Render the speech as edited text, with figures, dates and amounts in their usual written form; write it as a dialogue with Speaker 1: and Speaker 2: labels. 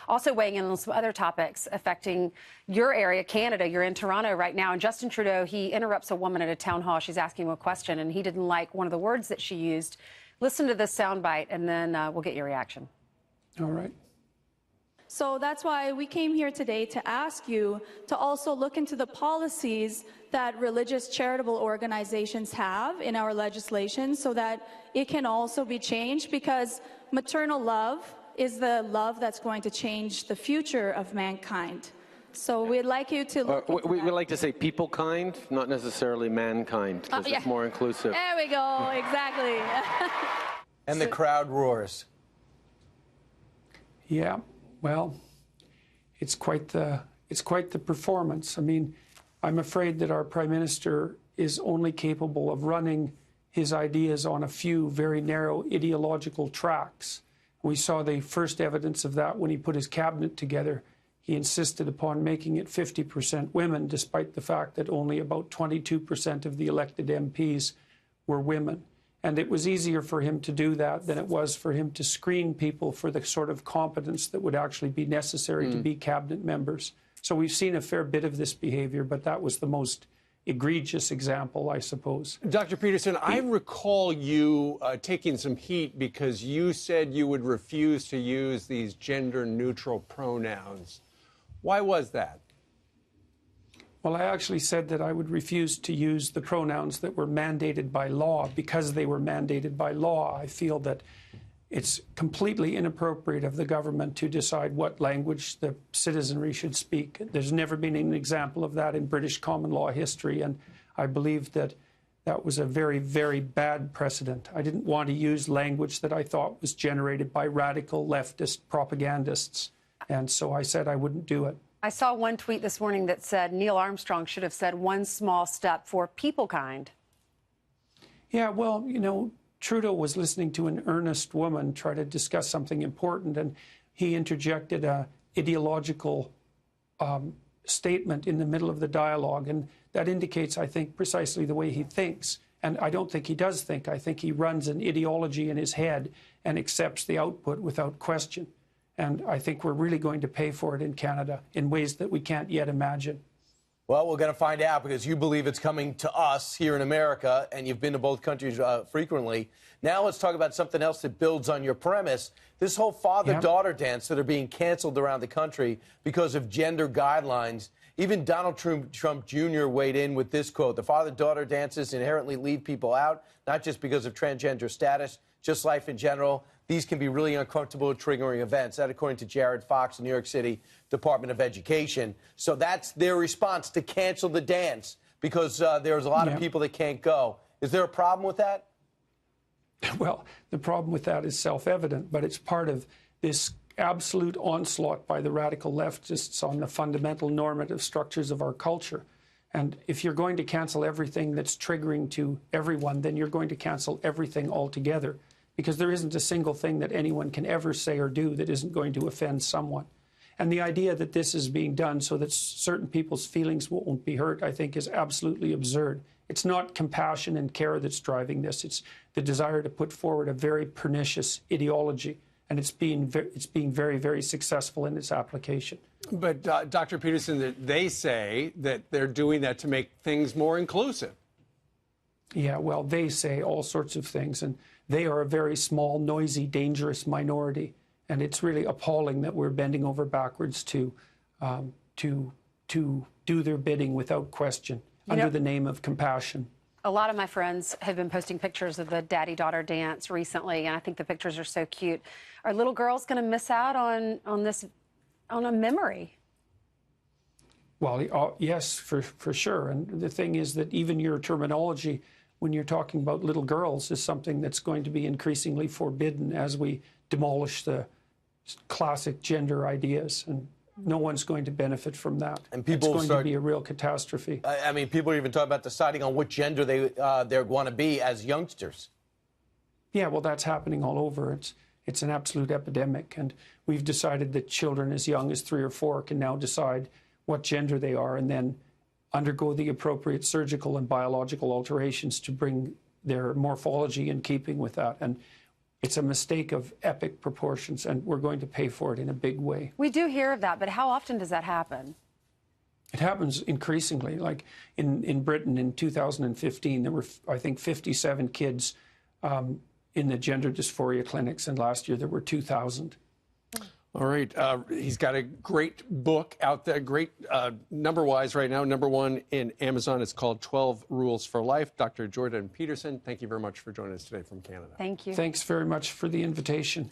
Speaker 1: Also weighing in on some other topics affecting your area, Canada. You're in Toronto right now, and Justin Trudeau, he interrupts a woman at a town hall. She's asking him a question, and he didn't like one of the words that she used. Listen to this soundbite, and then we'll get your reaction.
Speaker 2: All right.
Speaker 3: So that's why we came here today to ask you to also look into the policies that religious charitable organizations have in our legislation so that it can also be changed, because maternal love is the love that's going to change the future of mankind. So we'd like you to look into
Speaker 4: we like to say people kind, not necessarily mankind, because it's more inclusive.
Speaker 3: There we go, exactly.
Speaker 5: And the crowd roars.
Speaker 2: Yeah, well, it's quite the performance. I mean, I'm afraid that our Prime Minister is only capable of running his ideas on a few very narrow ideological tracks. We saw the first evidence of that when he put his cabinet together. He insisted upon making it 50% women, despite the fact that only about 22% of the elected MPs were women. And it was easier for him to do that than it was for him to screen people for the sort of competence that would actually be necessary to be cabinet members. So we've seen a fair bit of this behavior, but that was the most egregious example, I suppose.
Speaker 6: Dr. Peterson, I recall you taking some heat because you said you would refuse to use these gender-neutral pronouns. Why was that?
Speaker 2: Well, I actually said that I would refuse to use the pronouns that were mandated by law because they were mandated by law. I feel that it's completely inappropriate of the government to decide what language the citizenry should speak. There's never been an example of that in British common law history, and I believe that that was a very, very bad precedent. I didn't want to use language that I thought was generated by radical leftist propagandists, and so I said I wouldn't do it.
Speaker 1: I saw one tweet this morning that said Neil Armstrong should have said one small step for peoplekind.
Speaker 2: Yeah, well, you know, Trudeau was listening to an earnest woman try to discuss something important, and he interjected a ideological statement in the middle of the dialogue, and that indicates, I think, precisely the way he thinks. And I don't think he does think. I think he runs an ideology in his head and accepts the output without question. And I think we're really going to pay for it in Canada in ways that we can't yet imagine.
Speaker 5: Well, we're going to find out because you believe it's coming to us here in America, and you've been to both countries frequently. Now let's talk about something else that builds on your premise. This whole father-daughter dance that are being canceled around the country because of gender guidelines. Even Donald Trump Jr. weighed in with this quote: "The father-daughter dances inherently leave people out, not just because of transgender status, just life in general. These can be really uncomfortable, triggering events." That, according to Jared Fox, New York City Department of Education. So that's their response to cancel the dance because there's a lot of people that can't go. Is there a problem with that?
Speaker 2: Well, the problem with that is self-evident, but it's part of this absolute onslaught by the radical leftists on the fundamental normative structures of our culture. And if you're going to cancel everything that's triggering to everyone, then you're going to cancel everything altogether, because there isn't a single thing that anyone can ever say or do that isn't going to offend someone. And the idea that this is being done so that certain people's feelings won't be hurt, I think, is absolutely absurd. It's not compassion and care that's driving this. It's the desire to put forward a very pernicious ideology, and it's being very, very successful in its application.
Speaker 6: But, Dr. Peterson, they say that they're doing that to make things more inclusive.
Speaker 2: Yeah, well, they say all sorts of things, and they are a very small, noisy, dangerous minority. And it's really appalling that we're bending over backwards to do their bidding without question, under the name of compassion.
Speaker 1: A lot of my friends have been posting pictures of the daddy-daughter dance recently, and I think the pictures are so cute. Are little girls going to miss out on a memory?
Speaker 2: Well, yes, for sure. And the thing is that even your terminology, when you're talking about little girls, is something that's going to be increasingly forbidden as we demolish the classic gender ideas. And no one's going to benefit from that. And people it's going to be a real catastrophe.
Speaker 5: I mean, people are even talking about deciding on what gender they're going to be as youngsters.
Speaker 2: Yeah, well, that's happening all over. It's an absolute epidemic. And we've decided that children as young as 3 or 4 can now decide what gender they are and then undergo the appropriate surgical and biological alterations to bring their morphology in keeping with that. And It's a mistake of epic proportions, and we're going to pay for it in a big way.
Speaker 1: We do hear of that, but how often does that happen?
Speaker 2: It happens increasingly. Like in Britain in 2015, there were, I think, 57 kids in the gender dysphoria clinics, and last year there were 2,000.
Speaker 6: All right. He's got a great book out there, great number-wise right now. Number one in Amazon. It's called 12 Rules for Life. Dr. Jordan Peterson, thank you very much for joining us today from Canada.
Speaker 1: Thank you.
Speaker 2: Thanks very much for the invitation.